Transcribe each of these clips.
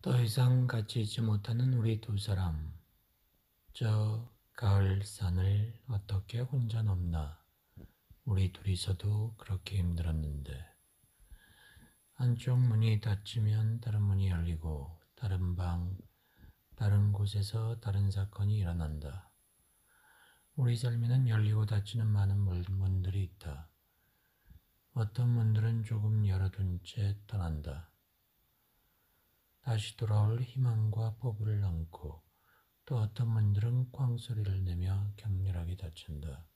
더 이상 같이 있지 못하는 우리 두 사람. 저 가을 산을 어떻게 혼자 넘나. 우리 둘이서도 그렇게 힘들었는데. 한쪽 문이 닫히면 다른 문이 열리고 다른 방, 다른 곳에서 다른 사건이 일어난다. 우리 삶에는 열리고 닫히는 많은 문들이 있다. 어떤 문들은 조금 열어둔 채 떠난다. 다시 돌아올 희망과 포부를 안고 또 어떤 문들은 쾅소리를 내며 격렬하게 닫힌다.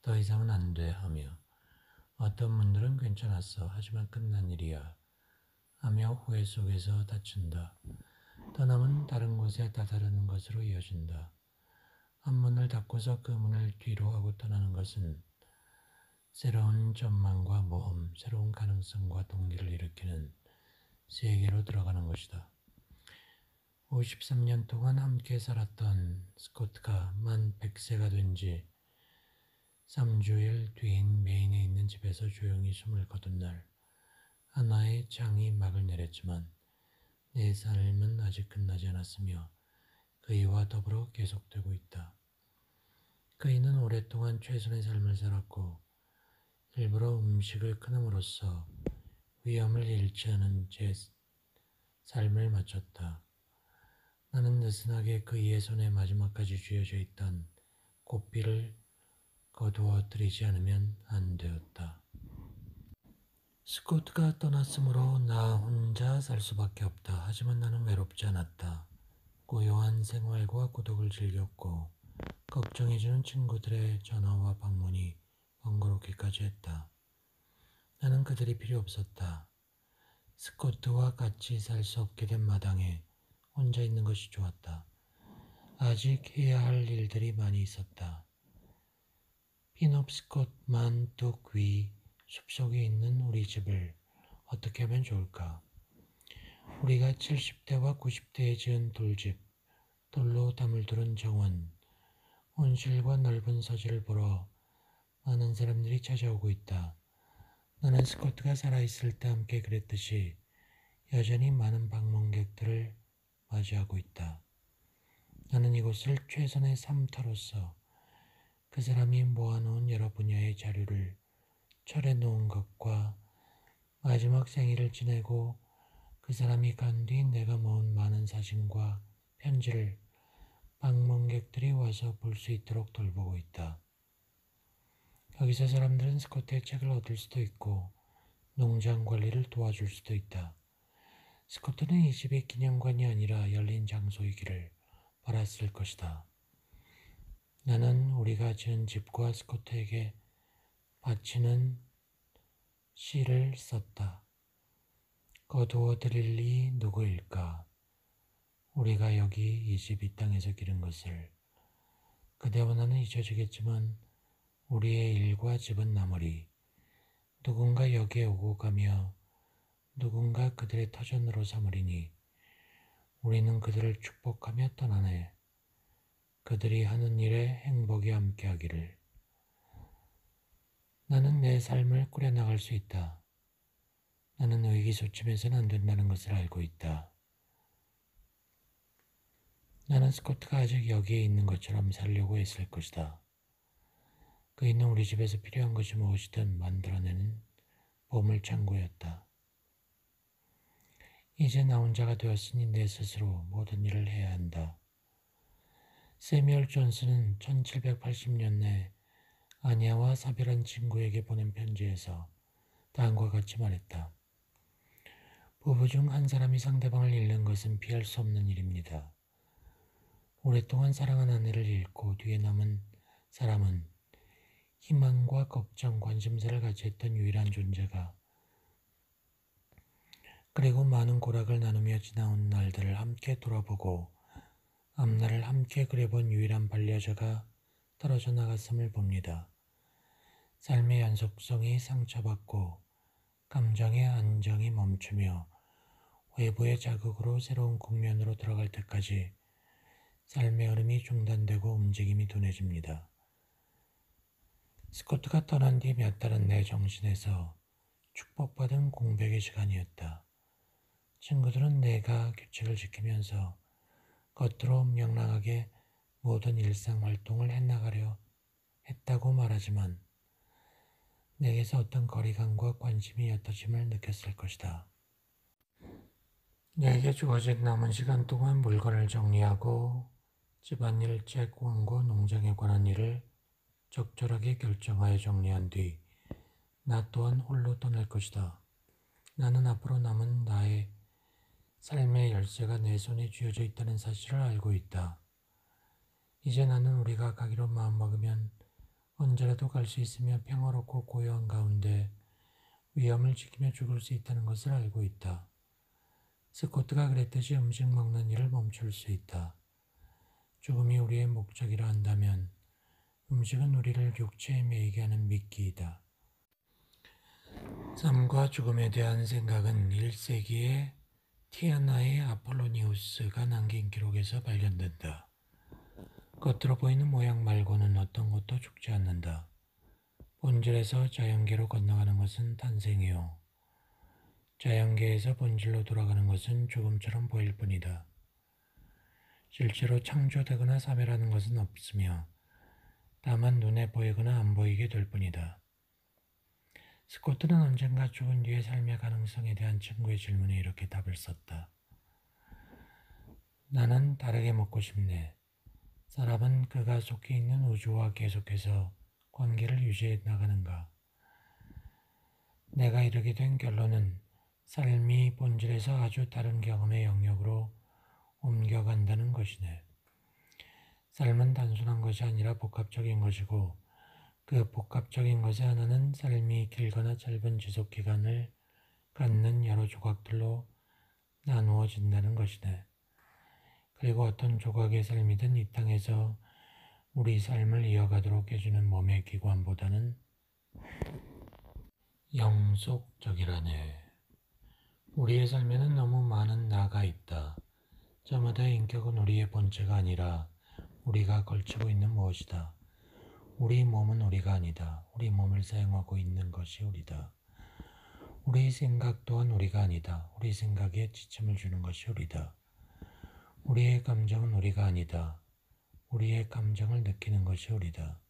더 이상은 안 돼 하며 어떤 문들은 괜찮았어 하지만 끝난 일이야 하며 후회 속에서 닫힌다. 떠남은 다른 곳에 다다르는 것으로 이어진다. 한 문을 닫고서 그 문을 뒤로 하고 떠나는 것은 새로운 전망과 모험, 새로운 가능성과 동기를 일으키는 세계로 들어가는 것이다. 53년 동안 함께 살았던 스코트가 만 100세가 된 지 3주일 뒤인 메인에 있는 집에서 조용히 숨을 거둔 날, 하나의 창이 막을 내렸지만 내 삶은 아직 끝나지 않았으며 그이와 더불어 계속되고 있다. 그이는 오랫동안 최선의 삶을 살았고 일부러 음식을 끊음으로써 위험을 잃지 않은 제 삶을 마쳤다. 나는 느슨하게 그이의 손에 마지막까지 쥐어져 있던 고삐를 거두어 들이지 않으면 안 되었다. 스코트가 떠났으므로 나 혼자 살 수밖에 없다. 하지만 나는 외롭지 않았다. 고요한 생활과孤独을 즐겼고 걱정해주는 친구들의 전화와 방문이 번거롭기까지 했다. 나는 그들이 필요 없었다. 스코트와 같이 살 수 없게 된 마당에 혼자 있는 것이 좋았다. 아직 해야 할 일들이 많이 있었다. 피놉스콧만 뚝 위 숲속에 있는 우리 집을 어떻게 하면 좋을까? 우리가 70대와 90대에 지은 돌집, 돌로 담을 두른 정원, 온실과 넓은 서재를 보러 많은 사람들이 찾아오고 있다. 나는 스코트가 살아있을 때 함께 그랬듯이 여전히 많은 방문객들을 맞이하고 있다. 나는 이곳을 최선의 삶터로서 그 사람이 모아놓은 여러 분야의 자료를 철에 놓은 것과 마지막 생일을 지내고 그 사람이 간 뒤 내가 모은 많은 사진과 편지를 방문객들이 와서 볼 수 있도록 돌보고 있다. 여기서 사람들은 스코트의 책을 얻을 수도 있고 농장 관리를 도와줄 수도 있다. 스코트는 이 집이 기념관이 아니라 열린 장소이기를 바랐을 것이다. 나는 우리가 지은 집과 스코트에게 바치는 시를 썼다. 거두어 드릴 이 누구일까? 우리가 여기 이 집 이 땅에서 기른 것을 그대와 나는 잊혀지겠지만 우리의 일과 집은 남으리. 누군가 여기에 오고 가며 누군가 그들의 터전으로 삼으리니 우리는 그들을 축복하며 떠나네. 그들이 하는 일에 행복이 함께하기를. 나는 내 삶을 꾸려나갈 수 있다. 나는 의기소침해서는 안 된다는 것을 알고 있다. 나는 스코트가 아직 여기에 있는 것처럼 살려고 했을 것이다. 그이는 우리 집에서 필요한 것이 무엇이든 만들어내는 보물창고였다. 이제 나 혼자가 되었으니 내 스스로 모든 일을 해야 한다. 세뮤얼 존슨은 1780년에 아니아와 사별한 친구에게 보낸 편지에서 다음과 같이 말했다. 부부 중 한 사람이 상대방을 잃는 것은 피할 수 없는 일입니다. 오랫동안 사랑한 아내를 잃고 뒤에 남은 사람은 희망과 걱정, 관심사를 같이 했던 유일한 존재가 그리고 많은 고락을 나누며 지나온 날들을 함께 돌아보고 앞날을 함께 그려본 유일한 반려자가 떨어져 나갔음을 봅니다. 삶의 연속성이 상처받고 감정의 안정이 멈추며 외부의 자극으로 새로운 국면으로 들어갈 때까지 삶의 흐름이 중단되고 움직임이 둔해집니다. 스코트가 떠난 뒤 몇 달은 내 정신에서 축복받은 공백의 시간이었다. 친구들은 내가 규칙을 지키면서 겉으로 명랑하게 모든 일상 활동을 해나가려 했다고 말하지만 내게서 어떤 거리감과 관심이 옅어짐을 느꼈을 것이다. 내게 주어진 남은 시간 동안 물건을 정리하고 집안일, 책, 원고, 농장에 관한 일을 적절하게 결정하여 정리한 뒤 나 또한 홀로 떠날 것이다. 나는 앞으로 남은 나의 삶의 열쇠가 내 손에 쥐어져 있다는 사실을 알고 있다. 이제 나는 우리가 가기로 마음먹으면 언제라도 갈 수 있으며 평화롭고 고요한 가운데 위험을 지키며 죽을 수 있다는 것을 알고 있다. 스코트가 그랬듯이 음식 먹는 일을 멈출 수 있다. 죽음이 우리의 목적이라 한다면 음식은 우리를 육체에 매이게 하는 미끼이다. 삶과 죽음에 대한 생각은 1세기에 티아나의 아폴로니우스가 남긴 기록에서 발견된다. 겉으로 보이는 모양 말고는 어떤 것도 죽지 않는다. 본질에서 자연계로 건너가는 것은 탄생이요. 자연계에서 본질로 돌아가는 것은 죽음처럼 보일 뿐이다. 실제로 창조되거나 사멸하는 것은 없으며 다만 눈에 보이거나 안 보이게 될 뿐이다. 스코트는 언젠가 죽은 뒤의 삶의 가능성에 대한 친구의 질문에 이렇게 답을 썼다. 나는 다르게 묻고 싶네. 사람은 그가 속해 있는 우주와 계속해서 관계를 유지해 나가는가? 내가 이르게 된 결론은 삶이 본질에서 아주 다른 경험의 영역으로 옮겨간다는 것이네. 삶은 단순한 것이 아니라 복합적인 것이고 그 복합적인 것의 하나는 삶이 길거나 짧은 지속기간을 갖는 여러 조각들로 나누어진다는 것이네. 그리고 어떤 조각의 삶이든 이 땅에서 우리 삶을 이어가도록 해주는 몸의 기관보다는 영속적이라네. 우리의 삶에는 너무 많은 나가 있다. 저마다의 인격은 우리의 본체가 아니라 우리가 걸치고 있는 무엇이다. 우리 몸은 우리가 아니다. 우리 몸을 사용하고 있는 것이 우리다. 우리 생각 또한 우리가 아니다. 우리 생각에 지침을 주는 것이 우리다. 우리의 감정은 우리가 아니다. 우리의 감정을 느끼는 것이 우리다.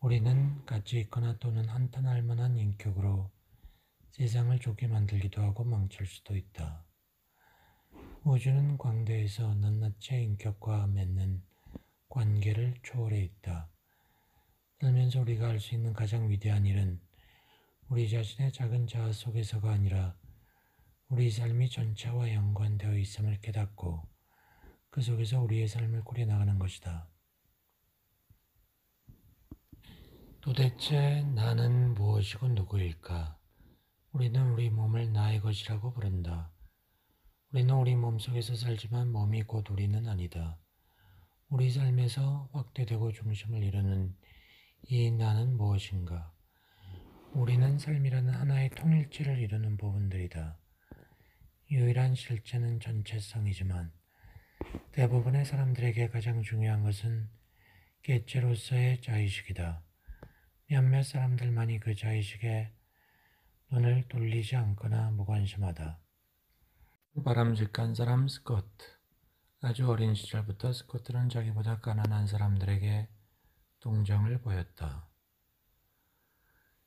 우리는 가치 있거나 또는 한탄할 만한 인격으로 세상을 좋게 만들기도 하고 망칠 수도 있다. 우주는 광대에서 낱낱이 인격과 맺는 관계를 초월해 있다. 살면서 우리가 할 수 있는 가장 위대한 일은 우리 자신의 작은 자아 속에서가 아니라 우리 삶이 전체와 연관되어 있음을 깨닫고 그 속에서 우리의 삶을 꾸려나가는 것이다. 도대체 나는 무엇이고 누구일까? 우리는 우리 몸을 나의 것이라고 부른다. 우리는 우리 몸속에서 살지만 몸이 곧 우리는 아니다. 우리 삶에서 확대되고 중심을 이루는 이 나는 무엇인가? 우리는 삶이라는 하나의 통일체를 이루는 부분들이다. 유일한 실체는 전체성이지만 대부분의 사람들에게 가장 중요한 것은 개체로서의 자의식이다. 몇몇 사람들만이 그 자의식에 눈을 돌리지 않거나 무관심하다. 바람직한 사람 스코트. 아주 어린 시절부터 스코트는 자기보다 가난한 사람들에게 동정을 보였다.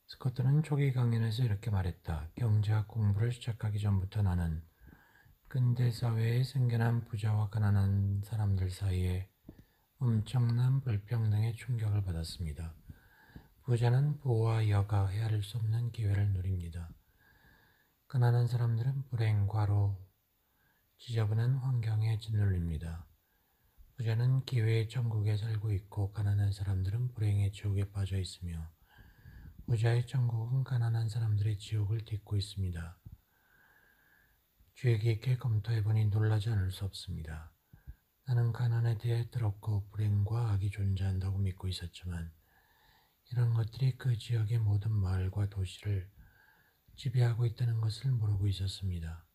스코트는 초기 강연에서 이렇게 말했다. 경제학 공부를 시작하기 전부터 나는 근대 사회에 생겨난 부자와 가난한 사람들 사이에 엄청난 불평등의 충격을 받았습니다. 부자는 부와 여가 헤아릴 수 없는 기회를 누립니다. 가난한 사람들은 불행, 과로, 지저분한 환경에 짓눌립니다. 부자는 기회의 천국에 살고 있고 가난한 사람들은 불행의 지옥에 빠져 있으며 부자의 천국은 가난한 사람들의 지옥을 딛고 있습니다. 주의 깊게 검토해보니 놀라지 않을 수 없습니다. 나는 가난에 대해 더럽고 불행과 악이 존재한다고 믿고 있었지만 이런 것들이 그 지역의 모든 마을과 도시를 지배하고 있다는 것을 모르고 있었습니다.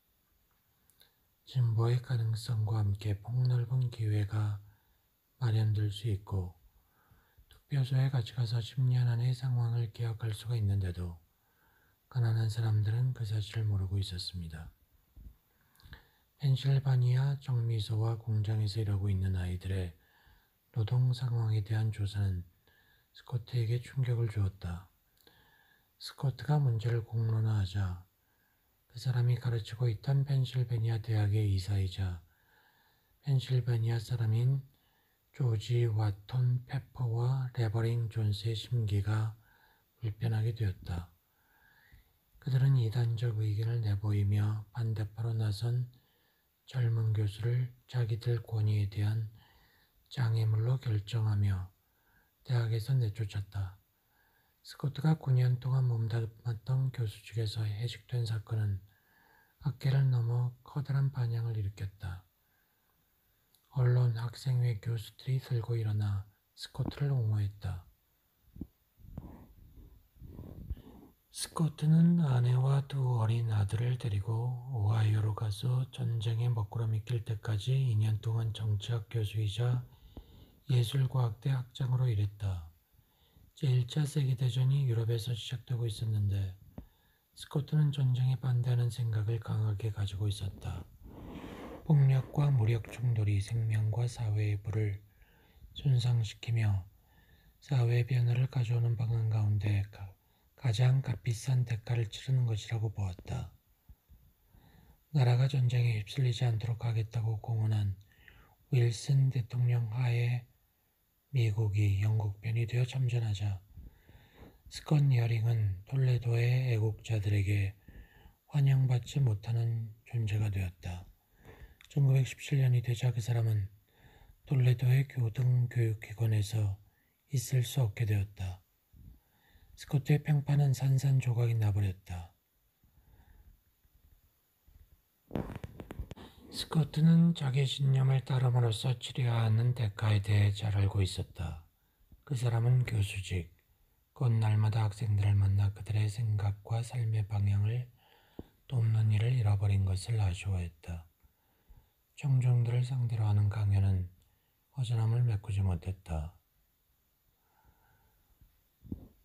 진보의 가능성과 함께 폭넓은 기회가 마련될 수 있고 투표소에 같이 가서 10년 안의 상황을 기억할 수가 있는데도 가난한 사람들은 그 사실을 모르고 있었습니다. 펜실바니아 정미소와 공장에서 일하고 있는 아이들의 노동 상황에 대한 조사는 스코트에게 충격을 주었다. 스코트가 문제를 공론화하자 그 사람이 가르치고 있던 펜실베니아 대학의 이사이자 펜실베니아 사람인 조지 와톤 페퍼와 레버링 존스의 심기가 불편하게 되었다. 그들은 이단적 의견을 내보이며 반대파로 나선 젊은 교수를 자기들 권위에 대한 장애물로 결정하며 대학에서 내쫓았다. 스코트가 9년 동안 몸담았던 교수직에서 해직된 사건은 학계를 넘어 커다란 반향을 일으켰다. 언론, 학생회, 교수들이 들고 일어나 스코트를 옹호했다. 스코트는 아내와 두 어린 아들을 데리고 오하이오로 가서 전쟁에 먹구름이 낄 때까지 2년 동안 정치학 교수이자 예술과학대 학장으로 일했다. 제1차 세계대전이 유럽에서 시작되고 있었는데 스코트는 전쟁에 반대하는 생각을 강하게 가지고 있었다. 폭력과 무력 충돌이 생명과 사회의 부를 손상시키며 사회 변화를 가져오는 방안 가운데 가장 값비싼 대가를 치르는 것이라고 보았다. 나라가 전쟁에 휩쓸리지 않도록 하겠다고 공언한 윌슨 대통령 하에 미국이 영국 편이 되어 참전하자 스콧 여링은 톨레도의 애국자들에게 환영받지 못하는 존재가 되었다. 1917년이 되자 그 사람은 톨레도의 고등교육기관에서 있을 수 없게 되었다. 스코트의 평판은 산산조각이 나버렸다. 스코트는 자기 신념을 따름으로써 치러야 하는 대가에 대해 잘 알고 있었다. 그 사람은 교수직, 곧 날마다 학생들을 만나 그들의 생각과 삶의 방향을 돕는 일을 잃어버린 것을 아쉬워했다. 청중들을 상대로 하는 강연은 허전함을 메꾸지 못했다.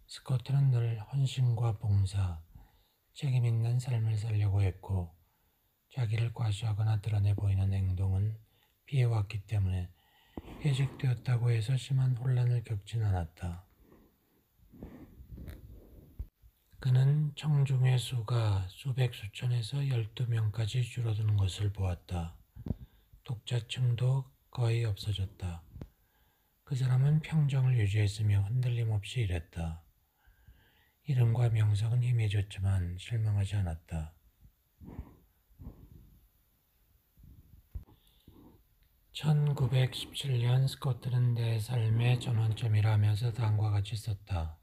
스코트는 늘 헌신과 봉사, 책임있는 삶을 살려고 했고 자기를 과시하거나 드러내 보이는 행동은 피해왔기 때문에 해직되었다고 해서 심한 혼란을 겪진 않았다. 그는 청중의 수가 수백 수천에서 12명까지 줄어드는 것을 보았다. 독자층도 거의 없어졌다. 그 사람은 평정을 유지했으며 흔들림 없이 일했다. 이름과 명성은 희미해졌지만 실망하지 않았다. 1917년 스코트는 내 삶의 전환점이라 하면서 다음과 같이 썼다.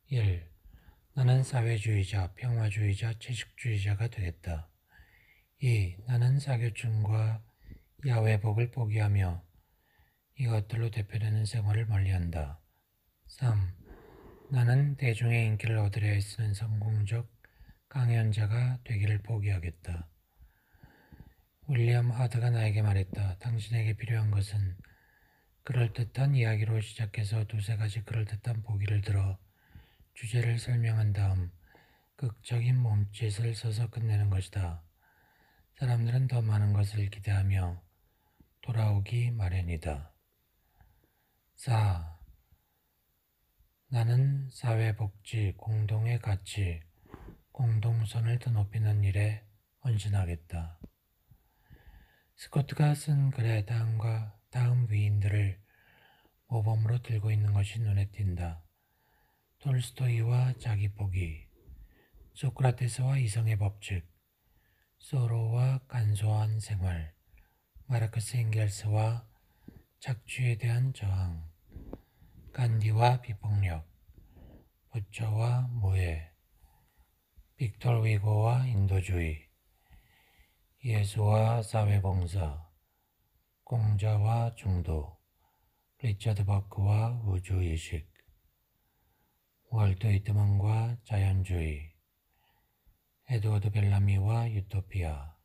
1. 나는 사회주의자, 평화주의자, 채식주의자가 되겠다. 2. 나는 사교층과 야외복을 포기하며 이것들로 대표되는 생활을 멀리한다. 3. 나는 대중의 인기를 얻으려 애쓰는 성공적 강연자가 되기를 포기하겠다. 윌리엄 하드가 나에게 말했다. 당신에게 필요한 것은 그럴듯한 이야기로 시작해서 두세 가지 그럴듯한 보기를 들어 주제를 설명한 다음 극적인 몸짓을 써서 끝내는 것이다. 사람들은 더 많은 것을 기대하며 돌아오기 마련이다. 4. 나는 사회복지, 공동의 가치, 공동선을 더 높이는 일에 헌신하겠다. 스코트가 쓴 글의 다음 위인들을 모범으로 들고 있는 것이 눈에 띈다. 톨스토이와 자기 포기, 소크라테스와 이성의 법칙, 소로와 간소한 생활, 마르크스 엥겔스와 착취에 대한 저항, 간디와 비폭력, 부처와 모해, 빅토르 위고와 인도주의, 예수와 사회봉사, 공자와 중도, 리처드 버크와 우주의식, 월트 위트먼과 자연주의, 에드워드 벨라미와 유토피아,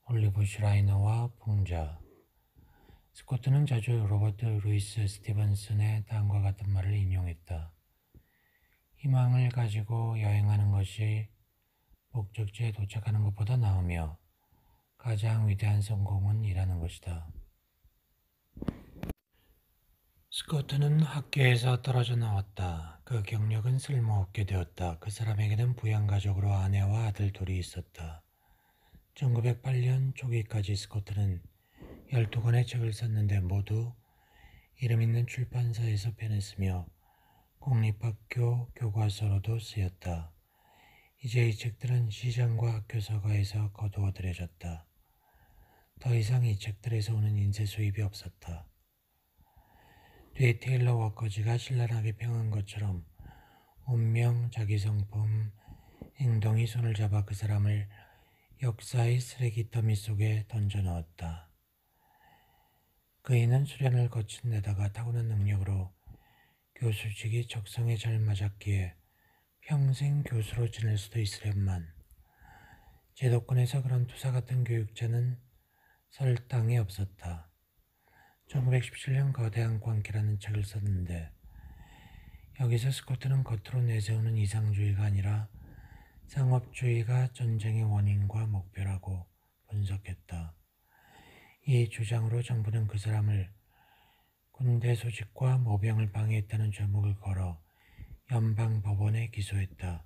올리브 슈라이너와 풍자. 스코트는 자주 로버트 루이스 스티븐슨의 다음과 같은 말을 인용했다. 희망을 가지고 여행하는 것이 목적지에 도착하는 것보다 나으며 가장 위대한 성공은 일하는 것이다. 스코트는 학교에서 떨어져 나왔다. 그 경력은 쓸모없게 되었다. 그 사람에게는 부양가족으로 아내와 아들 둘이 있었다. 1908년 초기까지 스코트는 12권의 책을 썼는데 모두 이름 있는 출판사에서 펴냈으며 공립학교 교과서로도 쓰였다. 이제 이 책들은 시장과 학교 서가에서 거두어들여졌다. 더 이상 이 책들에서 오는 인쇄 수입이 없었다. 뒤 테일러 워커즈가 신랄하게 평한 것처럼 운명, 자기 성품, 행동이 손을 잡아 그 사람을 역사의 쓰레기 더미 속에 던져 넣었다. 그이는 수련을 거친 데다가 타고난 능력으로 교수직이 적성에 잘 맞았기에 평생 교수로 지낼 수도 있으련만 제도권에서 그런 투사 같은 교육자는 설 땅에 없었다. 1917년 거대한 광기라는 책을 썼는데 여기서 스코트는 겉으로 내세우는 이상주의가 아니라 상업주의가 전쟁의 원인과 목표라고 분석했다. 이 주장으로 정부는 그 사람을 군대 소집과 모병을 방해했다는 죄목을 걸어 연방법원에 기소했다.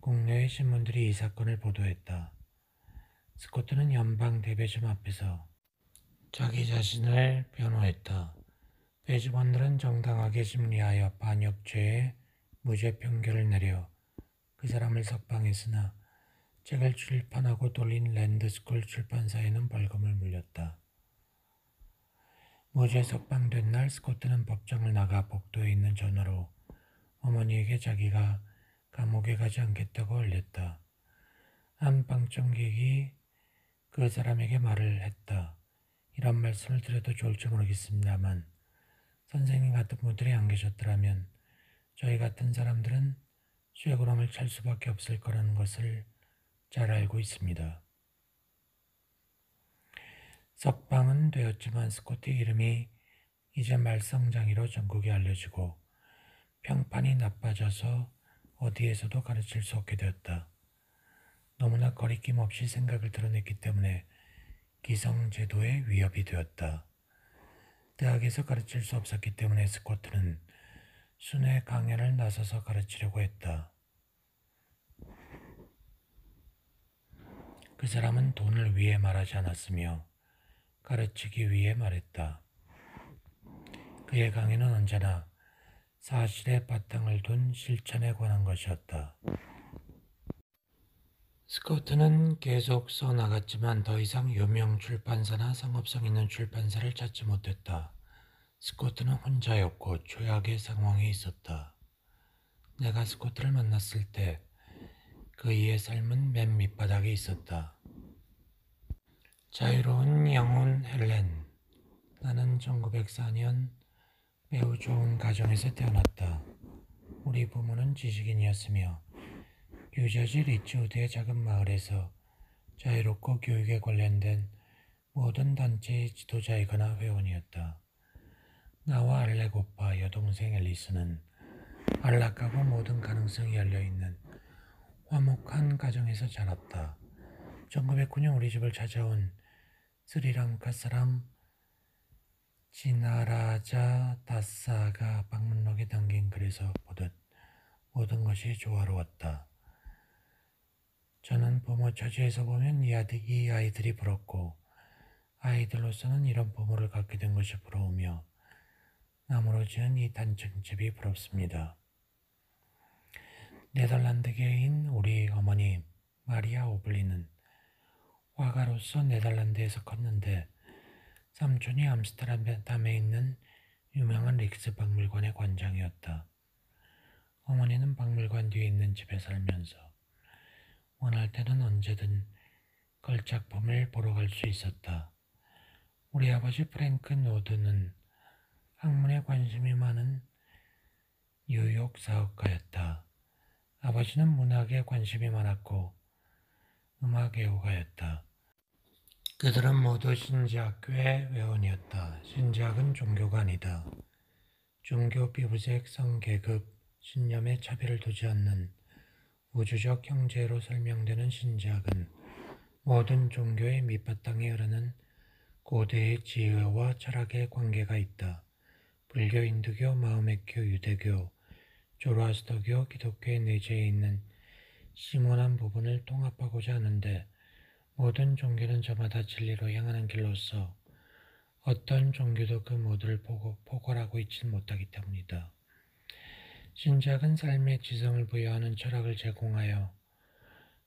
국내의 신문들이 이 사건을 보도했다. 스코트는 연방 대배점 앞에서 자기 자신을 변호했다. 배심원들은 정당하게 심리하여 반역죄에 무죄 판결을 내려 그 사람을 석방했으나 책을 출판하고 돌린 랜드스쿨 출판사에는 벌금을 물렸다. 무죄 석방된 날 스코트는 법정을 나가 복도에 있는 전화로 어머니에게 자기가 감옥에 가지 않겠다고 알렸다. 한 방청객이 그 사람에게 말을 했다. 이런 말씀을 드려도 좋을지 모르겠습니다만 선생님 같은 분들이 안 계셨더라면 저희 같은 사람들은 쇠고랑을 찰 수밖에 없을 거라는 것을 잘 알고 있습니다. 석방은 되었지만 스코트의 이름이 이제 말썽장이로 전국에 알려지고 평판이 나빠져서 어디에서도 가르칠 수 없게 되었다. 너무나 거리낌 없이 생각을 드러냈기 때문에 기성제도의 위협이 되었다. 대학에서 가르칠 수 없었기 때문에 스코트는 순회 강연을 나서서 가르치려고 했다. 그 사람은 돈을 위해 말하지 않았으며 가르치기 위해 말했다. 그의 강의는 언제나 사실의 바탕을 둔 실천에 관한 것이었다. 스코트는 계속 써나갔지만 더 이상 유명 출판사나 상업성 있는 출판사를 찾지 못했다. 스코트는 혼자였고 최악의 상황에 있었다. 내가 스코트를 만났을 때 그의 삶은 맨 밑바닥에 있었다. 자유로운 영혼 헬렌. 나는 1904년 매우 좋은 가정에서 태어났다. 우리 부모는 지식인이었으며 뉴저지 리치우드의 작은 마을에서 자유롭고 교육에 관련된 모든 단체의 지도자이거나 회원이었다. 나와 알렉 오빠 여동생 앨리스는 안락하고 모든 가능성이 열려있는 화목한 가정에서 자랐다. 1909년 우리 집을 찾아온 스리랑카 사람 지나라자 다사가 방문록에 담긴 글에서 보듯 모든 것이 조화로웠다. 저는 부모 처지에서 보면 이 아이들이 부럽고 아이들로서는 이런 부모를 갖게 된 것이 부러우며 나무로 지은 이 단층집이 부럽습니다. 네덜란드계인 우리 어머니 마리아 오블리는 화가로서 네덜란드에서 컸는데 삼촌이 암스테르담에 있는 유명한 릭스 박물관의 관장이었다. 어머니는 박물관 뒤에 있는 집에 살면서 원할 때는 언제든 걸작품을 보러 갈 수 있었다. 우리 아버지 프랭크 노드는 학문에 관심이 많은 뉴욕 사업가였다. 아버지는 문학에 관심이 많았고 음악 애호가였다. 그들은 모두 신지학교의 회원이었다. 신지학은 종교가 아니다. 종교, 피부색, 성, 계급, 신념에 차별을 두지 않는 우주적 형제로 설명되는 신작은 모든 종교의 밑바탕에 흐르는 고대의 지혜와 철학의 관계가 있다. 불교, 힌두교, 마호메교, 유대교, 조로아스터교, 기독교의 내재해 있는 심오한 부분을 통합하고자 하는데 모든 종교는 저마다 진리로 향하는 길로서 어떤 종교도 그 모두를 포괄하고 있지 못하기 때문이다. 신작은 삶의 지성을 부여하는 철학을 제공하여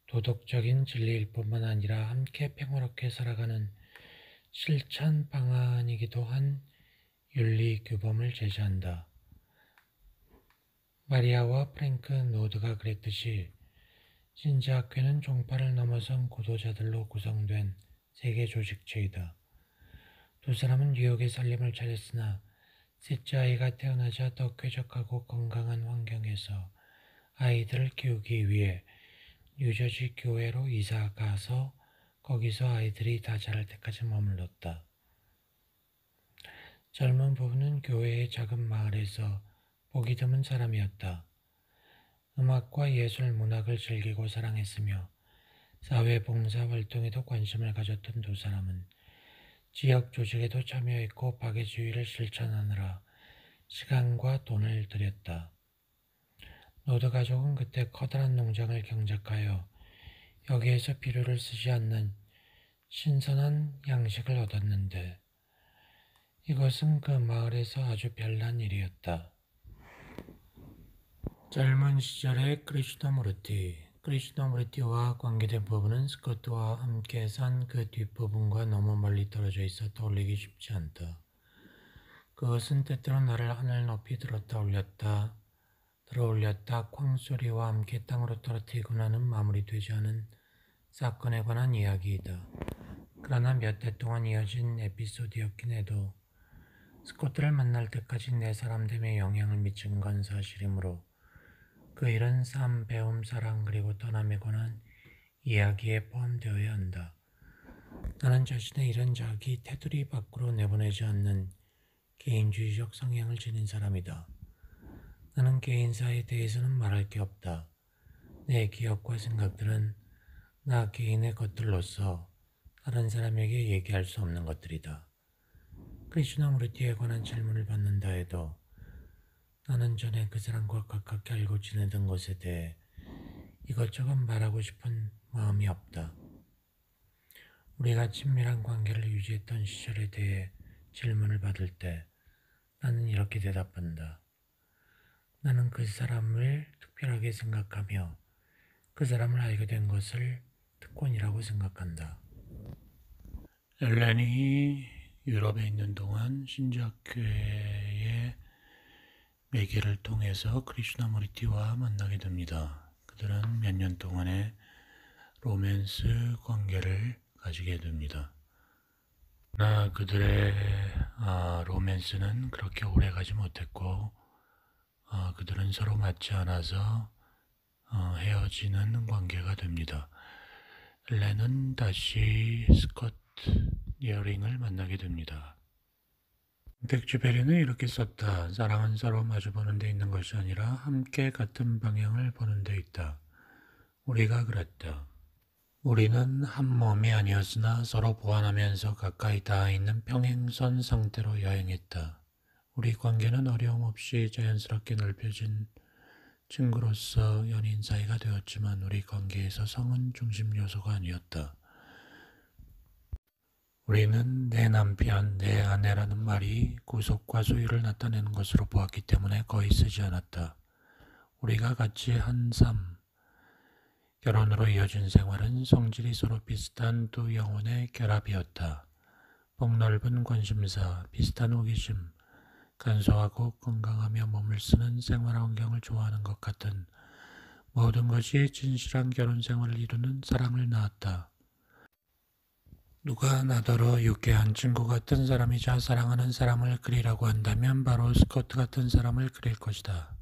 도덕적인 진리일 뿐만 아니라 함께 평화롭게 살아가는 실천 방안이기도 한 윤리 규범을 제시한다. 마리아와 프랭크 노드가 그랬듯이 신자학회는 종파를 넘어선 구도자들로 구성된 세계 조직체이다. 두 사람은 뉴욕의 살림을 차렸으나 셋째 아이가 태어나자 더 쾌적하고 건강한 환경에서 아이들을 키우기 위해 뉴저지 교회로 이사 가서 거기서 아이들이 다 자랄 때까지 머물렀다. 젊은 부부는 교회의 작은 마을에서 보기 드문 사람이었다. 음악과 예술, 문학을 즐기고 사랑했으며 사회봉사 활동에도 관심을 가졌던 두 사람은 지역 조직에도 참여했고 박애주의를 실천하느라 시간과 돈을 들였다. 노드 가족은 그때 커다란 농장을 경작하여 여기에서 비료를 쓰지 않는 신선한 양식을 얻었는데 이것은 그 마을에서 아주 별난 일이었다. 젊은 시절의 크리슈나무르티와 관계된 부분은 스코트와 함께 산 그 뒷부분과 너무 멀리 떨어져 있어 떠올리기 쉽지 않다. 그것은 때때로 나를 하늘 높이 들었다 올렸다 쾅소리와 함께 땅으로 떨어뜨리고 나는 마무리되지 않은 사건에 관한 이야기이다. 그러나 몇 달 동안 이어진 에피소드였긴 해도 스코트를 만날 때까지 내 사람됨에 영향을 미친 건 사실이므로 그 일은 삶, 배움, 사랑 그리고 떠남에 관한 이야기에 포함되어야 한다. 나는 자신의 이런 자기 테두리 밖으로 내보내지 않는 개인주의적 성향을 지닌 사람이다. 나는 개인사에 대해서는 말할 게 없다. 내 기억과 생각들은 나 개인의 것들로서 다른 사람에게 얘기할 수 없는 것들이다. 크리슈나무르티에 관한 질문을 받는다 해도 나는 전에 그 사람과 가깝게 알고 지내던 것에 대해 이것저것 말하고 싶은 마음이 없다. 우리가 친밀한 관계를 유지했던 시절에 대해 질문을 받을 때 나는 이렇게 대답한다. 나는 그 사람을 특별하게 생각하며 그 사람을 알게 된 것을 특권이라고 생각한다. 엘렌이 유럽에 있는 동안 신자학회의 매개를 통해서 크리슈나무르티와 만나게 됩니다. 그들은 몇 년 동안의 로맨스 관계를 가지게 됩니다. 그러나 그들의 로맨스는 그렇게 오래 가지 못했고 그들은 서로 맞지 않아서 헤어지는 관계가 됩니다. 엘렌은 다시 스콧 니어링을 만나게 됩니다. 덱쥐베리는 이렇게 썼다. 사랑은 서로 마주보는 데 있는 것이 아니라 함께 같은 방향을 보는 데 있다. 우리가 그랬다. 우리는 한 몸이 아니었으나 서로 보완하면서 가까이 닿아 있는 평행선 상태로 여행했다. 우리 관계는 어려움 없이 자연스럽게 넓혀진 친구로서 연인 사이가 되었지만 우리 관계에서 성은 중심 요소가 아니었다. 우리는 내 남편, 내 아내라는 말이 구속과 소유를 나타내는 것으로 보았기 때문에 거의 쓰지 않았다. 우리가 같이 한 삶, 결혼으로 이어진 생활은 성질이 서로 비슷한 두 영혼의 결합이었다. 폭넓은 관심사, 비슷한 호기심, 간소하고 건강하며 몸을 쓰는 생활 환경을 좋아하는 것 같은 모든 것이 진실한 결혼 생활을 이루는 사랑을 낳았다. 누가 나더러 유쾌한 친구 같은 사람이자 사랑하는 사람을 그리라고 한다면 바로 스코트 같은 사람을 그릴 것이다.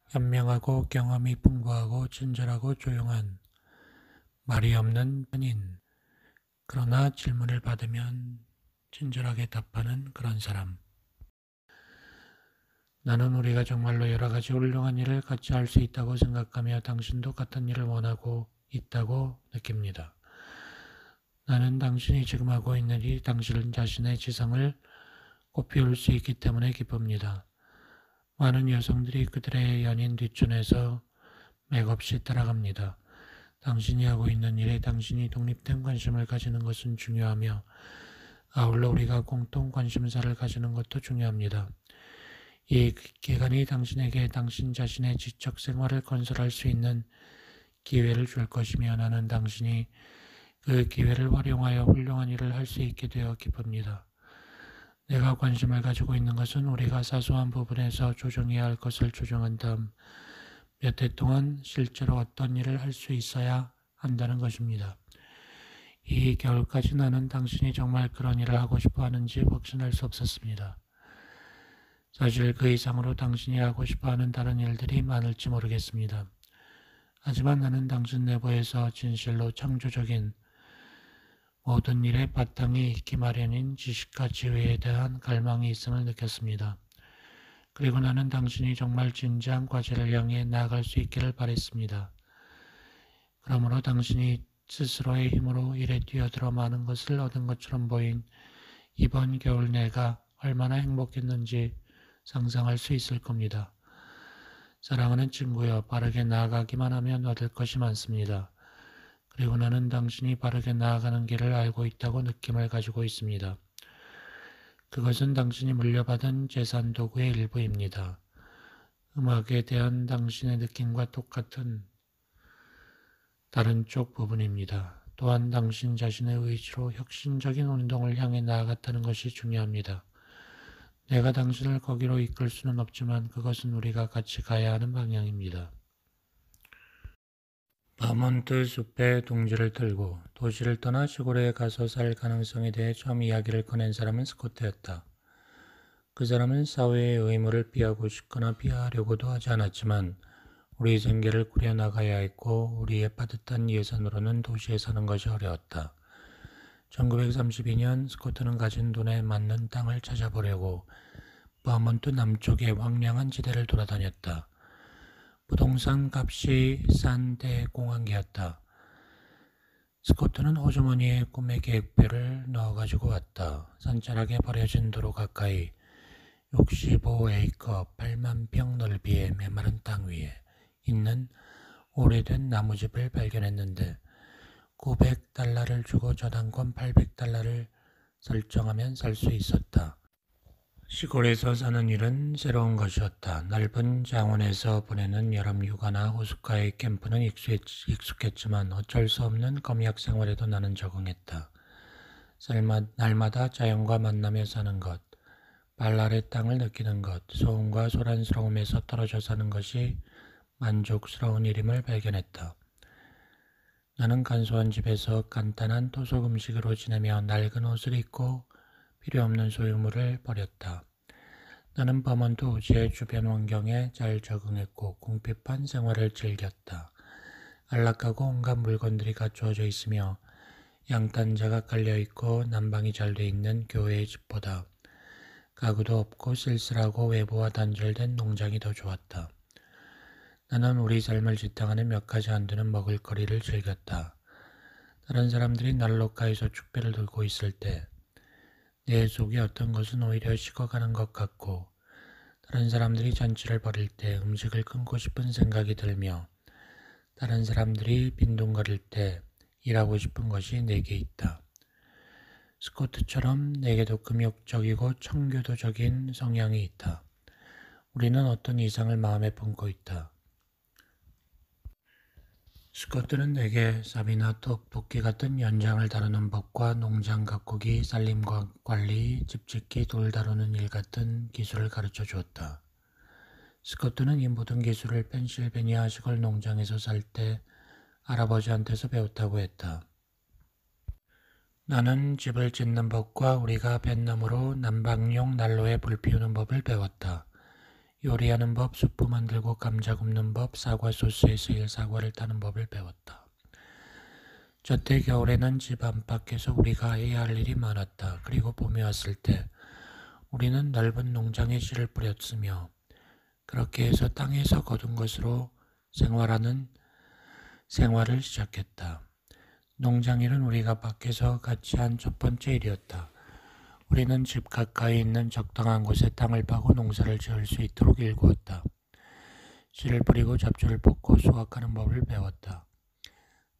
현명하고 경험이 풍부하고 친절하고 조용한 말이 없는 편인 그러나 질문을 받으면 친절하게 답하는 그런 사람. 나는 우리가 정말로 여러 가지 훌륭한 일을 같이 할 수 있다고 생각하며 당신도 같은 일을 원하고 있다고 느낍니다. 나는 당신이 지금 하고 있는 일이 당신 자신의 지성을 꽃피울 수 있기 때문에 기쁩니다. 많은 여성들이 그들의 연인 뒷전에서 맥없이 따라갑니다. 당신이 하고 있는 일에 당신이 독립된 관심을 가지는 것은 중요하며 아울러 우리가 공통 관심사를 가지는 것도 중요합니다. 이 기간이 당신에게 당신 자신의 지적 생활을 건설할 수 있는 기회를 줄 것이며 나는 당신이 그 기회를 활용하여 훌륭한 일을 할 수 있게 되어 기쁩니다. 내가 관심을 가지고 있는 것은 우리가 사소한 부분에서 조정해야 할 것을 조정한 다음 몇 해 동안 실제로 어떤 일을 할 수 있어야 한다는 것입니다. 이 겨울까지 나는 당신이 정말 그런 일을 하고 싶어 하는지 확신할 수 없었습니다. 사실 그 이상으로 당신이 하고 싶어 하는 다른 일들이 많을지 모르겠습니다. 하지만 나는 당신 내부에서 진실로 창조적인 모든 일의 바탕이 있기 마련인 지식과 지혜에 대한 갈망이 있음을 느꼈습니다. 그리고 나는 당신이 정말 진지한 과제를 향해 나아갈 수 있기를 바랬습니다. 그러므로 당신이 스스로의 힘으로 일에 뛰어들어 많은 것을 얻은 것처럼 보인 이번 겨울 내가 얼마나 행복했는지 상상할 수 있을 겁니다. 사랑하는 친구여, 빠르게 나아가기만 하면 얻을 것이 많습니다. 그리고 나는 당신이 바르게 나아가는 길을 알고 있다고 느낌을 가지고 있습니다. 그것은 당신이 물려받은 재산 도구의 일부입니다. 음악에 대한 당신의 느낌과 똑같은 다른 쪽 부분입니다. 또한 당신 자신의 의지로 혁신적인 운동을 향해 나아갔다는 것이 중요합니다. 내가 당신을 거기로 이끌 수는 없지만 그것은 우리가 같이 가야 하는 방향입니다. 버몬트 숲에 둥지를 들고 도시를 떠나 시골에 가서 살 가능성에 대해 처음 이야기를 꺼낸 사람은 스코트였다. 그 사람은 사회의 의무를 피하고 싶거나 피하려고도 하지 않았지만 우리 생계를 꾸려나가야 했고 우리의 빠듯한 예산으로는 도시에 사는 것이 어려웠다. 1932년 스코트는 가진 돈에 맞는 땅을 찾아보려고 버몬트 남쪽의 황량한 지대를 돌아다녔다. 부동산 값이 싼 대공황기였다. 스코트는 호주머니에 꿈의 계획표를 넣어가지고 왔다. 산자락에 버려진 도로 가까이 65에이커 8만 평 넓이의 메마른 땅 위에 있는 오래된 나무집을 발견했는데 $900를 주고 저당권 $800를 설정하면 살 수 있었다. 시골에서 사는 일은 새로운 것이었다. 넓은 장원에서 보내는 여름 휴가나 호숫가의 캠프는 익숙했지만 어쩔 수 없는 검약 생활에도 나는 적응했다. 날마다 자연과 만나며 사는 것, 발 아래 땅을 느끼는 것, 소음과 소란스러움에서 떨어져 사는 것이 만족스러운 일임을 발견했다. 나는 간소한 집에서 간단한 토속 음식으로 지내며 낡은 옷을 입고 필요 없는 소유물을 버렸다. 나는 버몬트 우지의 주변 환경에 잘 적응했고 궁핍한 생활을 즐겼다. 안락하고 온갖 물건들이 갖추어져 있으며 양탄자가 깔려있고 난방이 잘 돼 있는 교회의 집보다 가구도 없고 쓸쓸하고 외부와 단절된 농장이 더 좋았다. 나는 우리 삶을 지탱하는 몇 가지 안 되는 먹을거리를 즐겼다. 다른 사람들이 난로가에서 축배를 들고 있을 때 내 속에 어떤 것은 오히려 식어가는 것 같고 다른 사람들이 잔치를 벌일 때 음식을 끊고 싶은 생각이 들며 다른 사람들이 빈둥거릴 때 일하고 싶은 것이 내게 있다. 스코트처럼 내게도 금욕적이고 청교도적인 성향이 있다. 우리는 어떤 이상을 마음에 품고 있다. 스코트는 내게 삽이나 떡볶이 같은 연장을 다루는 법과 농장 가꾸기, 살림 관리, 집짓기, 돌 다루는 일 같은 기술을 가르쳐 주었다. 스코트는 이 모든 기술을 펜실베니아 시골 농장에서 살 때 할아버지한테서 배웠다고 했다. 나는 집을 짓는 법과 우리가 뱃나무로 난방용 난로에 불 피우는 법을 배웠다. 요리하는 법, 수프 만들고 감자 굽는 법, 사과 소스에 쓰일 사과를 타는 법을 배웠다. 저때 겨울에는 집 안팎에서 우리가 해야 할 일이 많았다. 그리고 봄이 왔을 때 우리는 넓은 농장에 씨를 뿌렸으며 그렇게 해서 땅에서 거둔 것으로 생활을 시작했다. 농장일은 우리가 밖에서 같이 한 첫 번째 일이었다. 우리는 집 가까이 있는 적당한 곳에 땅을 파고 농사를 지을 수 있도록 일구었다. 씨를 뿌리고 잡초를 뽑고 수확하는 법을 배웠다.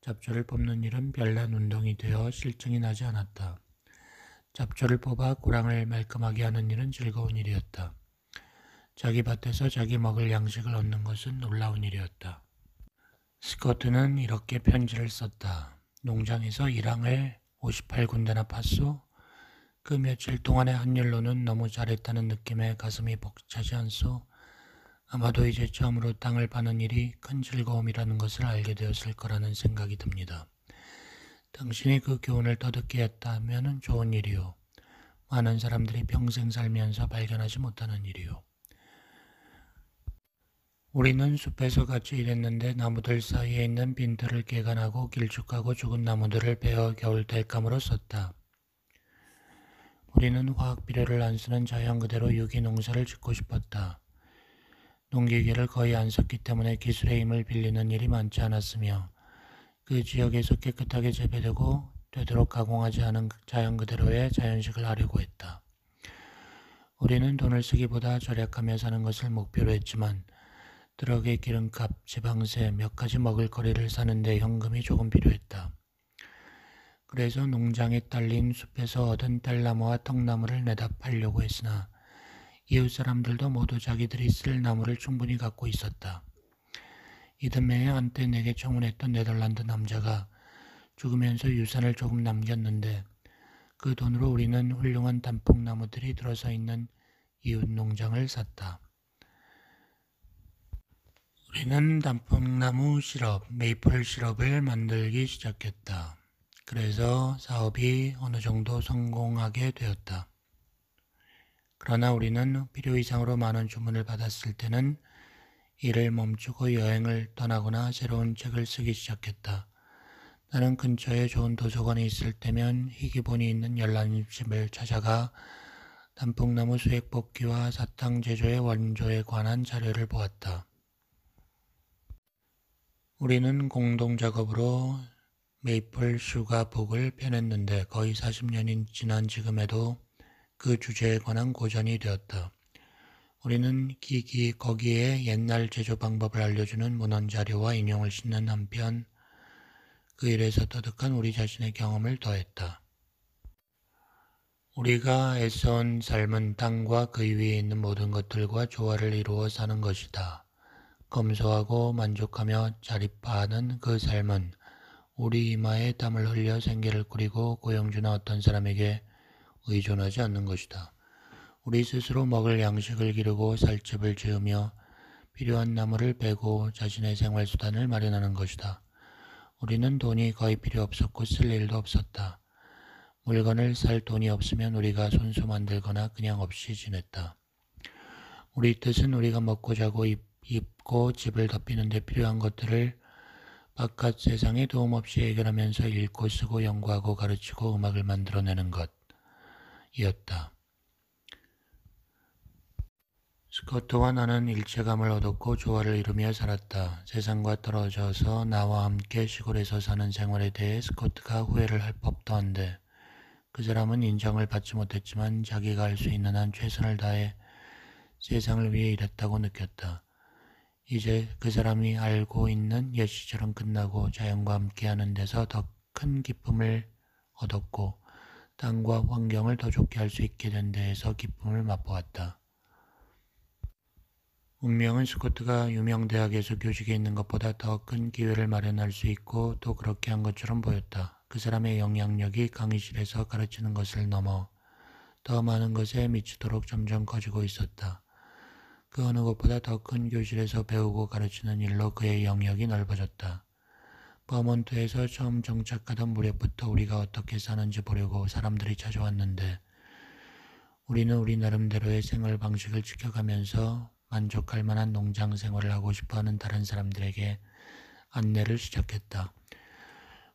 잡초를 뽑는 일은 별난 운동이 되어 실증이 나지 않았다. 잡초를 뽑아 고랑을 말끔하게 하는 일은 즐거운 일이었다. 자기 밭에서 자기 먹을 양식을 얻는 것은 놀라운 일이었다. 스코트는 이렇게 편지를 썼다. 농장에서 일항을 58군데나 팠소. 그 며칠 동안의 한 일로는 너무 잘했다는 느낌에 가슴이 벅차지 않소. 아마도 이제 처음으로 땅을 파는 일이 큰 즐거움이라는 것을 알게 되었을 거라는 생각이 듭니다. 당신이 그 교훈을 터득게 했다면 좋은 일이요. 많은 사람들이 평생 살면서 발견하지 못하는 일이요. 우리는 숲에서 같이 일했는데 나무들 사이에 있는 빈털을 개간하고 길쭉하고 죽은 나무들을 베어 겨울 땔감으로 썼다. 우리는 화학 비료를 안 쓰는 자연 그대로 유기 농사를 짓고 싶었다. 농기계를 거의 안 썼기 때문에 기술의 힘을 빌리는 일이 많지 않았으며 그 지역에서 깨끗하게 재배되고 되도록 가공하지 않은 자연 그대로의 자연식을 하려고 했다. 우리는 돈을 쓰기보다 절약하며 사는 것을 목표로 했지만 트럭의 기름값, 지방세, 몇 가지 먹을거리를 사는데 현금이 조금 필요했다. 그래서 농장에 딸린 숲에서 얻은 딸나무와 턱나무를 내다 팔려고 했으나 이웃 사람들도 모두 자기들이 쓸 나무를 충분히 갖고 있었다. 이듬해에 한때 내게 청혼했던 네덜란드 남자가 죽으면서 유산을 조금 남겼는데 그 돈으로 우리는 훌륭한 단풍나무들이 들어서 있는 이웃 농장을 샀다. 우리는 단풍나무 시럽, 메이플 시럽을 만들기 시작했다. 그래서 사업이 어느 정도 성공하게 되었다. 그러나 우리는 필요 이상으로 많은 주문을 받았을 때는 일을 멈추고 여행을 떠나거나 새로운 책을 쓰기 시작했다. 나는 근처에 좋은 도서관이 있을 때면 희귀본이 있는 열람집을 찾아가 단풍나무 수액 뽑기와 사탕 제조의 원조에 관한 자료를 보았다. 우리는 공동작업으로 메이플 슈가 북을 펴냈는데 거의 40년이 지난 지금에도 그 주제에 관한 고전이 되었다. 우리는 거기에 옛날 제조 방법을 알려주는 문헌 자료와 인용을 싣는 한편 그 일에서 터득한 우리 자신의 경험을 더했다. 우리가 애써온 삶은 땅과 그 위에 있는 모든 것들과 조화를 이루어 사는 것이다. 검소하고 만족하며 자립하는 그 삶은 우리 이마에 땀을 흘려 생계를 꾸리고 고용주나 어떤 사람에게 의존하지 않는 것이다. 우리 스스로 먹을 양식을 기르고 살 집을 지으며 필요한 나무를 베고 자신의 생활수단을 마련하는 것이다. 우리는 돈이 거의 필요 없었고 쓸 일도 없었다. 물건을 살 돈이 없으면 우리가 손수 만들거나 그냥 없이 지냈다. 우리 뜻은 우리가 먹고 자고 입고 집을 덮이는 데 필요한 것들을 바깥 세상에 도움 없이 해결하면서 읽고 쓰고 연구하고 가르치고 음악을 만들어내는 것이었다. 스코트와 나는 일체감을 얻었고 조화를 이루며 살았다. 세상과 떨어져서 나와 함께 시골에서 사는 생활에 대해 스코트가 후회를 할 법도 한데 그 사람은 인정을 받지 못했지만 자기가 할 수 있는 한 최선을 다해 세상을 위해 일했다고 느꼈다. 이제 그 사람이 알고 있는 옛 시절은 끝나고 자연과 함께하는 데서 더 큰 기쁨을 얻었고 땅과 환경을 더 좋게 할 수 있게 된 데에서 기쁨을 맛보았다. 운명은 스코트가 유명 대학에서 교직에 있는 것보다 더 큰 기회를 마련할 수 있고 또 그렇게 한 것처럼 보였다. 그 사람의 영향력이 강의실에서 가르치는 것을 넘어 더 많은 것에 미치도록 점점 커지고 있었다. 그 어느 것보다 더 큰 교실에서 배우고 가르치는 일로 그의 영역이 넓어졌다. 버몬트에서 처음 정착하던 무렵부터 우리가 어떻게 사는지 보려고 사람들이 찾아왔는데 우리는 우리 나름대로의 생활 방식을 지켜가면서 만족할 만한 농장 생활을 하고 싶어하는 다른 사람들에게 안내를 시작했다.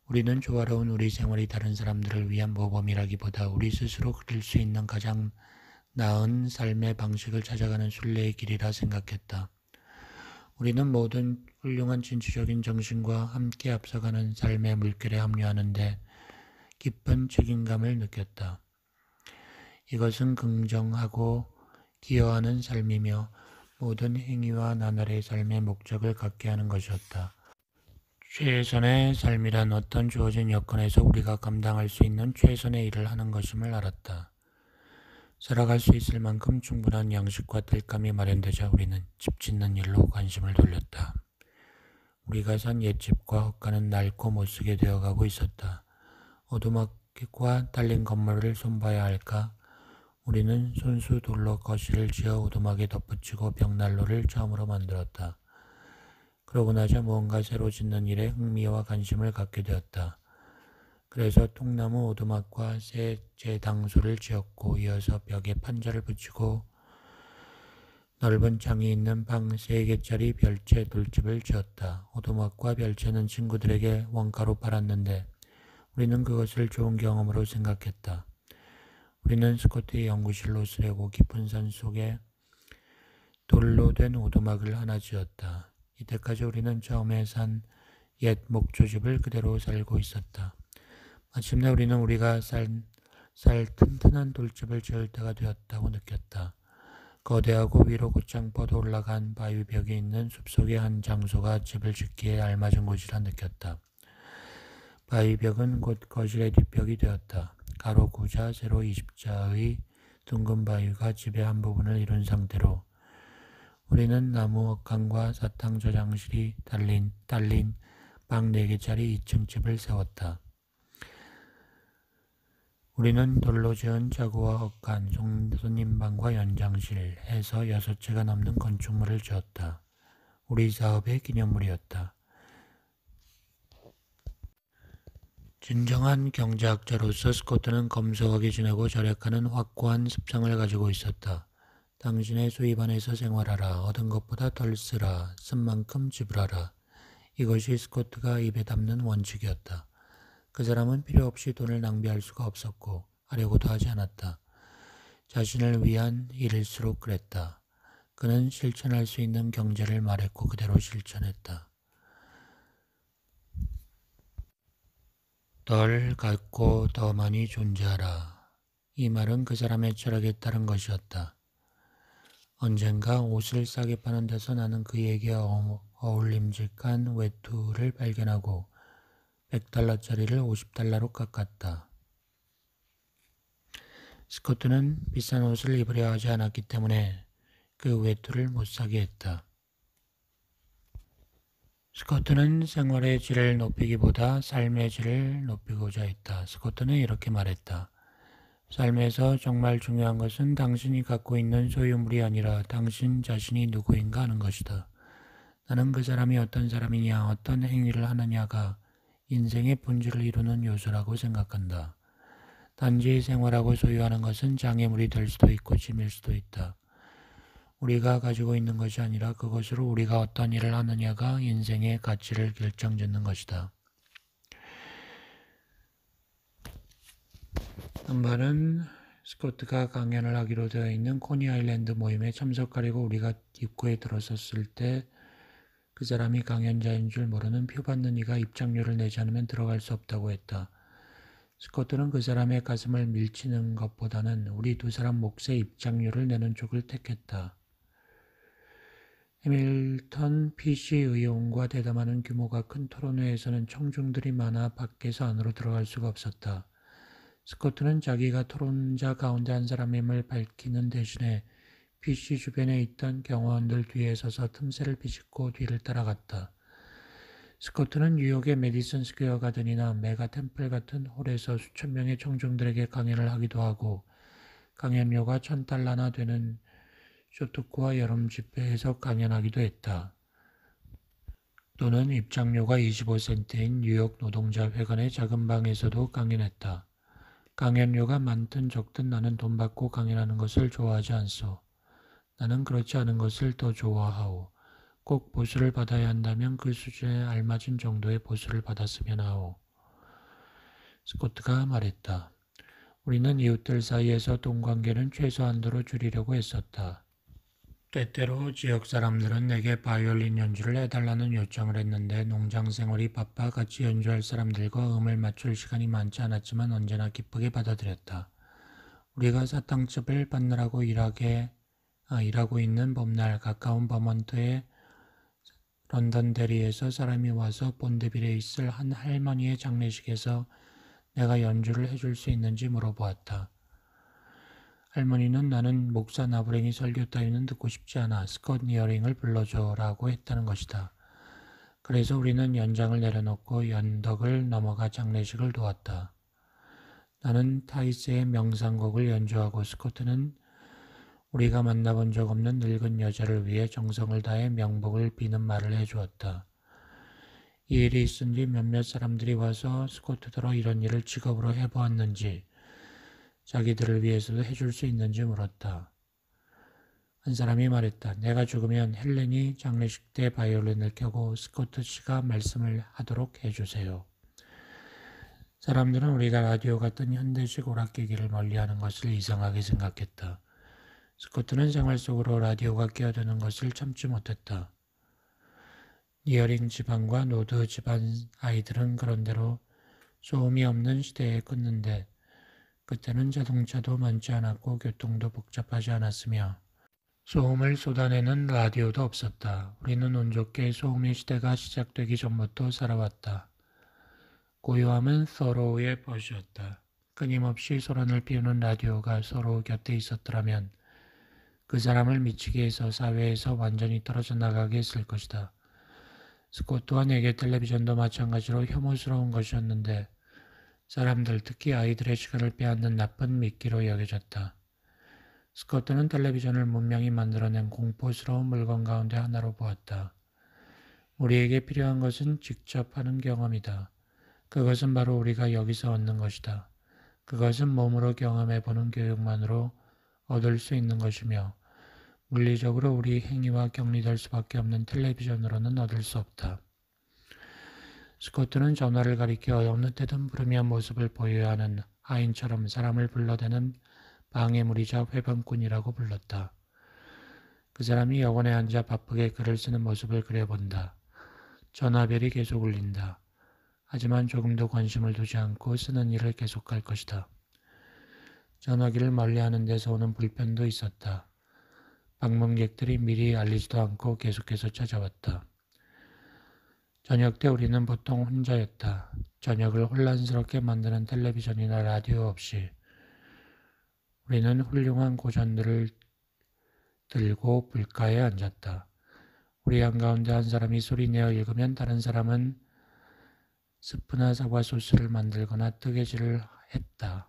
우리는 조화로운 우리 생활이 다른 사람들을 위한 모범이라기보다 우리 스스로 그릴 수 있는 가장 나은 삶의 방식을 찾아가는 순례의 길이라 생각했다. 우리는 모든 훌륭한 진취적인 정신과 함께 앞서가는 삶의 물결에 합류하는데 깊은 책임감을 느꼈다. 이것은 긍정하고 기여하는 삶이며 모든 행위와 나날의 삶의 목적을 갖게 하는 것이었다. 최선의 삶이란 어떤 주어진 여건에서 우리가 감당할 수 있는 최선의 일을 하는 것임을 알았다. 살아갈 수 있을 만큼 충분한 양식과 땔감이 마련되자 우리는 집 짓는 일로 관심을 돌렸다. 우리가 산 옛집과 헛간은 낡고 못쓰게 되어가고 있었다. 오두막과 딸린 건물을 손봐야 할까? 우리는 손수 돌로 거실을 지어 오두막에 덧붙이고 벽난로를 처음으로 만들었다. 그러고 나자 무언가 새로 짓는 일에 흥미와 관심을 갖게 되었다. 그래서 통나무 오두막과 새 재당소를 지었고 이어서 벽에 판자를 붙이고 넓은 창이 있는 방 3개짜리 별채 돌집을 지었다. 오두막과 별채는 친구들에게 원가로 팔았는데 우리는 그것을 좋은 경험으로 생각했다. 우리는 스코트의 연구실로 쓰려고 깊은 산 속에 돌로 된 오두막을 하나 지었다. 이때까지 우리는 처음에 산 옛 목조집을 그대로 살고 있었다. 마침내 우리는 우리가 살 튼튼한 돌집을 지을 때가 되었다고 느꼈다. 거대하고 위로 곧장 뻗어 올라간 바위벽이 있는 숲속의 한 장소가 집을 짓기에 알맞은 곳이라 느꼈다. 바위벽은 곧 거실의 뒷벽이 되었다. 가로 9자, 세로 20자의 둥근 바위가 집의 한 부분을 이룬 상태로 우리는 나무 헛간과 사탕 저장실이 딸린 방 4개짜리 2층 집을 세웠다. 우리는 돌로 지은 자구와 헛간, 손님방과 연장실 해서 6채가 넘는 건축물을 지었다. 우리 사업의 기념물이었다. 진정한 경제학자로서 스코트는 검소하게 지내고 절약하는 확고한 습성을 가지고 있었다. 당신의 수입 안에서 생활하라. 얻은 것보다 덜 쓰라. 쓴 만큼 지불하라. 이것이 스코트가 입에 담는 원칙이었다. 그 사람은 필요 없이 돈을 낭비할 수가 없었고 하려고도 하지 않았다. 자신을 위한 일일수록 그랬다. 그는 실천할 수 있는 경제를 말했고 그대로 실천했다. 덜 갖고 더 많이 존재하라. 이 말은 그 사람의 철학에 따른 것이었다. 언젠가 옷을 싸게 파는 데서 나는 그에게 어울림직한 외투를 발견하고 $100짜리를 $50로 깎았다. 스코트는 비싼 옷을 입으려 하지 않았기 때문에 그 외투를 못 사게 했다. 스코트는 생활의 질을 높이기보다 삶의 질을 높이고자 했다. 스코트는 이렇게 말했다. 삶에서 정말 중요한 것은 당신이 갖고 있는 소유물이 아니라 당신 자신이 누구인가 하는 것이다. 나는 그 사람이 어떤 사람이냐, 어떤 행위를 하느냐가 인생의 본질을 이루는 요소라고 생각한다. 단지 생활하고 소유하는 것은 장애물이 될 수도 있고 짐일 수도 있다. 우리가 가지고 있는 것이 아니라 그것으로 우리가 어떤 일을 하느냐가 인생의 가치를 결정짓는 것이다. 한번은 스코트가 강연을 하기로 되어 있는 코니 아일랜드 모임에 참석하려고 우리가 입구에 들어섰을 때 그 사람이 강연자인 줄 모르는 표받는 이가 입장료를 내지 않으면 들어갈 수 없다고 했다. 스코트는 그 사람의 가슴을 밀치는 것보다는 우리 두 사람 몫의 입장료를 내는 쪽을 택했다. 해밀턴 PC 의원과 대담하는 규모가 큰 토론회에서는 청중들이 많아 밖에서 안으로 들어갈 수가 없었다. 스코트는 자기가 토론자 가운데 한 사람임을 밝히는 대신에 PC 주변에 있던 경호원들 뒤에 서서 틈새를 비집고 뒤를 따라갔다. 스코트는 뉴욕의 메디슨 스퀘어 가든이나 메가 템플 같은 홀에서 수천 명의 청중들에게 강연을 하기도 하고 강연료가 $1,000나 되는 쇼트코와 여름 집회에서 강연하기도 했다. 또는 입장료가 25센트인 뉴욕 노동자 회관의 작은 방에서도 강연했다. 강연료가 많든 적든 나는 돈 받고 강연하는 것을 좋아하지 않소. 나는 그렇지 않은 것을 더 좋아하오. 꼭 보수를 받아야 한다면 그 수준에 알맞은 정도의 보수를 받았으면 하오. 스코트가 말했다. 우리는 이웃들 사이에서 동관계는 최소한도로 줄이려고 했었다. 때때로 지역 사람들은 내게 바이올린 연주를 해달라는 요청을 했는데 농장 생활이 바빠 같이 연주할 사람들과 음을 맞출 시간이 많지 않았지만 언제나 기쁘게 받아들였다. 우리가 사탕즙을 받느라고 일하고 있는 봄날 가까운 버먼트의 런던데리에서 사람이 와서 본드빌에 있을 한 할머니의 장례식에서 내가 연주를 해줄 수 있는지 물어보았다. 할머니는 나는 목사 나부랭이 설교 따위는 듣고 싶지 않아. 스콧 니어링을 불러줘라고 했다는 것이다. 그래서 우리는 연장을 내려놓고 연덕을 넘어가 장례식을 도왔다. 나는 타이스의 명상곡을 연주하고 스코트는 우리가 만나본 적 없는 늙은 여자를 위해 정성을 다해 명복을 비는 말을 해주었다. 이 일이 있은 뒤 몇몇 사람들이 와서 스코트더러 이런 일을 직업으로 해보았는지 자기들을 위해서도 해줄 수 있는지 물었다. 한 사람이 말했다. 내가 죽으면 헬렌이 장례식 때 바이올린을 켜고 스코트 씨가 말씀을 하도록 해주세요. 사람들은 우리가 라디오 같은 현대식 오락기기를 멀리하는 것을 이상하게 생각했다. 스코트는 생활 속으로 라디오가 끼어드는 것을 참지 못했다. 니어링 집안과 노드 집안 아이들은 그런대로 소음이 없는 시대에 컸는데 그때는 자동차도 많지 않았고 교통도 복잡하지 않았으며 소음을 쏟아내는 라디오도 없었다. 우리는 운 좋게 소음의 시대가 시작되기 전부터 살아왔다. 고요함은 서로의 벗이었다. 끊임없이 소란을 피우는 라디오가 서로 곁에 있었더라면 그 사람을 미치게 해서 사회에서 완전히 떨어져 나가게 했을 것이다. 스코트와 내게 텔레비전도 마찬가지로 혐오스러운 것이었는데 사람들, 특히 아이들의 시간을 빼앗는 나쁜 미끼로 여겨졌다. 스코트는 텔레비전을 문명이 만들어낸 공포스러운 물건 가운데 하나로 보았다. 우리에게 필요한 것은 직접 하는 경험이다. 그것은 바로 우리가 여기서 얻는 것이다. 그것은 몸으로 경험해보는 교육만으로 얻을 수 있는 것이며 물리적으로 우리 행위와 격리될 수밖에 없는 텔레비전으로는 얻을 수 없다. 스코트는 전화를 가리켜 어느 때든 부르며 모습을 보여야 하는 하인처럼 사람을 불러대는 방해물이자 회방꾼이라고 불렀다. 그 사람이 여관에 앉아 바쁘게 글을 쓰는 모습을 그려본다. 전화벨이 계속 울린다. 하지만 조금도 관심을 두지 않고 쓰는 일을 계속할 것이다. 전화기를 멀리하는 데서 오는 불편도 있었다. 방문객들이 미리 알리지도 않고 계속해서 찾아왔다. 저녁 때 우리는 보통 혼자였다. 저녁을 혼란스럽게 만드는 텔레비전이나 라디오 없이 우리는 훌륭한 고전들을 들고 불가에 앉았다. 우리 한가운데 한 사람이 소리내어 읽으면 다른 사람은 스프나 사과 소스를 만들거나 뜨개질을 했다.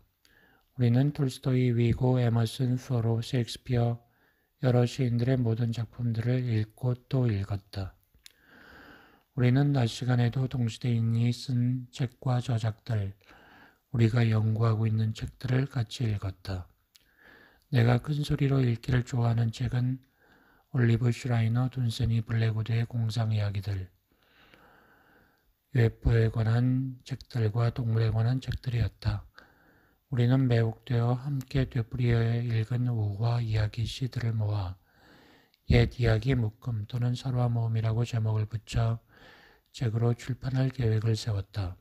우리는 톨스토이, 위고, 에머슨, 소로, 셰익스피어, 여러 시인들의 모든 작품들을 읽고 또 읽었다. 우리는 낮 시간에도 동시대인이 쓴 책과 저작들, 우리가 연구하고 있는 책들을 같이 읽었다. 내가 큰 소리로 읽기를 좋아하는 책은 올리브 슈라이너, 둔세니 블랙우드의 공상 이야기들, UFO에 관한 책들과 동물에 관한 책들이었다. 우리는 매혹되어 함께 되풀이해 읽은 우화 이야기 시들을 모아 옛 이야기 묶음 또는 설화 모음이라고 제목을 붙여 책으로 출판할 계획을 세웠다.